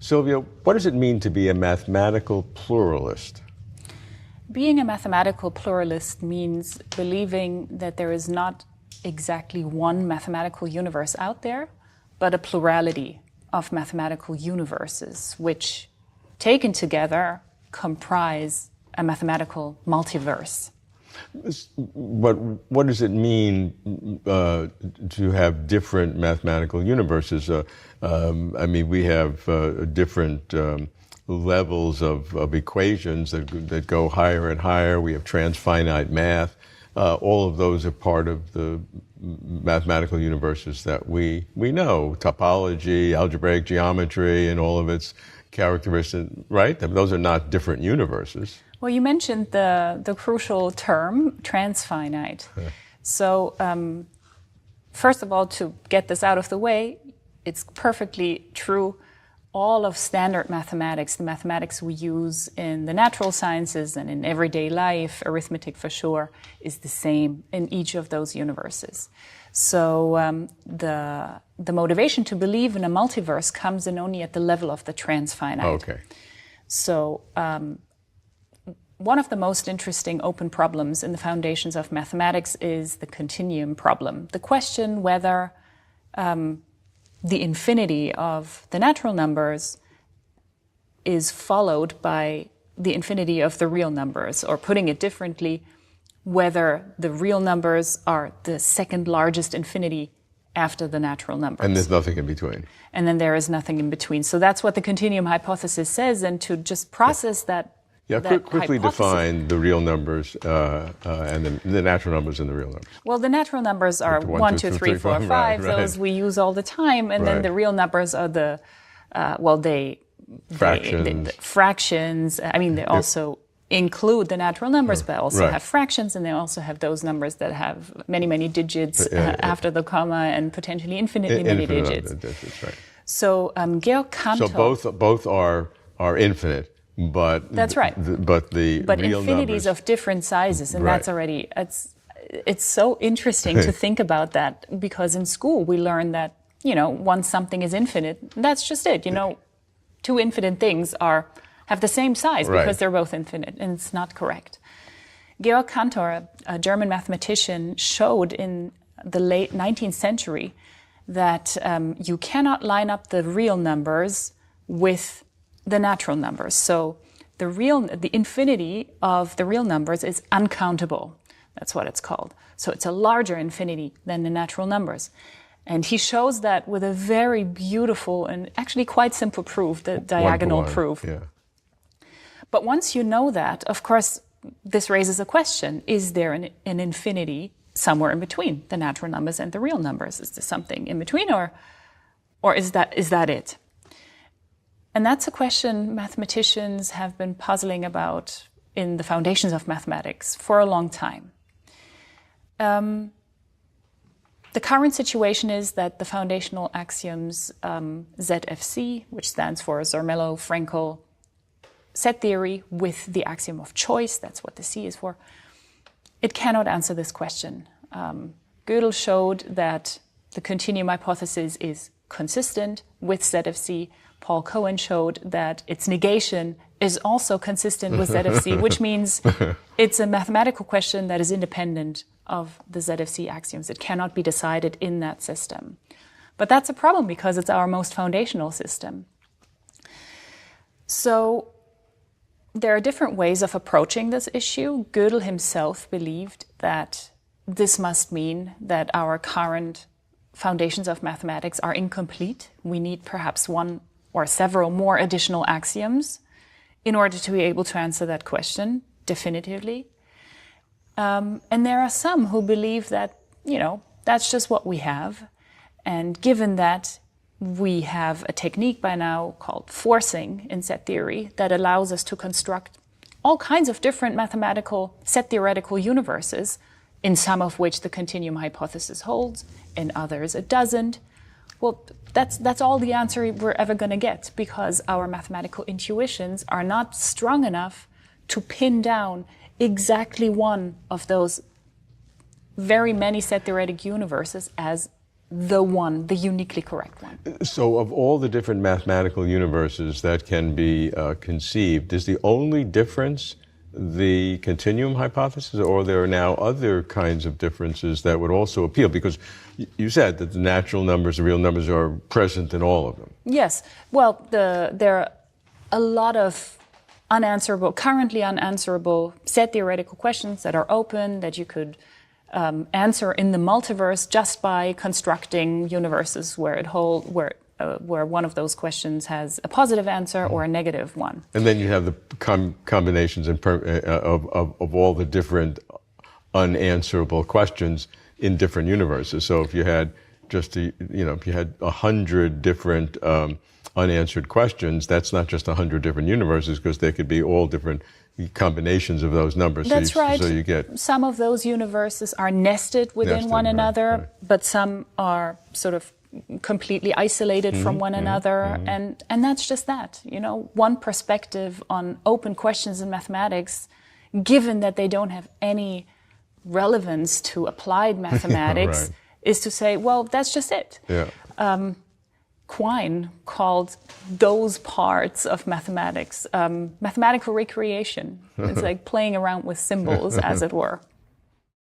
Sylvia, what does it mean to be a mathematical pluralist? Being a mathematical pluralist means believing that there is not exactly one mathematical universe out there, but a plurality of mathematical universes, which, taken together, comprise a mathematical multiverse. But what does it mean to have different mathematical universes? I mean, we have different levels of equations that go higher and higher. We have transfinite math. All of those are part of the mathematical universes that we know. Topology, algebraic geometry, and all of its characteristics, right? Those are not different universes. Well, you mentioned the crucial term, transfinite. So, first of all, to get this out of the way, it's perfectly true. All of standard mathematics, the mathematics we use in the natural sciences and in everyday life, arithmetic for sure, is the same in each of those universes. So the motivation to believe in a multiverse comes in only at the level of the transfinite. Okay. So one of the most interesting open problems in the foundations of mathematics is the continuum problem. The question whether the infinity of the natural numbers is followed by the infinity of the real numbers, or putting it differently, whether the real numbers are the second largest infinity after the natural numbers. And there's nothing in between. And then there is nothing in between. So that's what the continuum hypothesis says, and to just process that. Yeah, quickly define the real numbers and the natural numbers and the real numbers. Well, the natural numbers are 1, 2, 3, 4, 5. Right. Those we use all the time. And then the real numbers are the, fractions. Fractions. I mean, they also include the natural numbers, but also have fractions, and they also have those numbers that have many, many digits after the comma, and potentially infinitely many digits. Digits, right. So Georg Cantor. So both are infinite. But that's right. But real infinities numbers of different sizes, and that's already it's so interesting to think about that, because in school we learn that once something is infinite, that's just it. Two infinite things have the same size because they're both infinite, and it's not correct. Georg Cantor, a German mathematician, showed in the late 19th century that you cannot line up the real numbers with the natural numbers. So the infinity of the real numbers is uncountable. That's what it's called. So it's a larger infinity than the natural numbers. And he shows that with a very beautiful and actually quite simple proof, the diagonal proof. Yeah. But once you know that, of course, this raises a question. Is there an infinity somewhere in between the natural numbers and the real numbers? Is there something in between, or is that it? And that's a question mathematicians have been puzzling about in the foundations of mathematics for a long time. The current situation is that the foundational axioms ZFC, which stands for Zermelo-Fraenkel set theory, with the axiom of choice, that's what the C is for, it cannot answer this question. Gödel showed that the continuum hypothesis is consistent with ZFC. Paul Cohen showed that its negation is also consistent with ZFC, which means it's a mathematical question that is independent of the ZFC axioms. It cannot be decided in that system. But that's a problem because it's our most foundational system. So there are different ways of approaching this issue. Gödel himself believed that this must mean that our current foundations of mathematics are incomplete. We need perhaps one or several more additional axioms in order to be able to answer that question definitively. And there are some who believe that, that's just what we have. And given that we have a technique by now called forcing in set theory that allows us to construct all kinds of different mathematical set theoretical universes, in some of which the continuum hypothesis holds, in others it doesn't. Well, that's all the answer we're ever going to get, because our mathematical intuitions are not strong enough to pin down exactly one of those very many set theoretic universes as the uniquely correct one. So of all the different mathematical universes that can be conceived, is the only difference the continuum hypothesis, or there are now other kinds of differences that would also appeal? Because you said that the natural numbers, the real numbers, are present in all of them. Yes. Well, there are a lot of currently unanswerable set theoretical questions that are open, that you could answer in the multiverse just by constructing universes where one of those questions has a positive answer or a negative one. And then you have the combinations of all the different unanswerable questions in different universes. So if you had if you had 100 different unanswered questions, that's not just 100 different universes, because they could be all different combinations of those numbers. That's right. So you get some of those universes are nested within one another, right. But some are sort of completely isolated from one another, and that's just that. One perspective on open questions in mathematics, given that they don't have any relevance to applied mathematics, right. is to say, well, that's just it. Yeah. Quine called those parts of mathematics mathematical recreation. It's like playing around with symbols, as it were.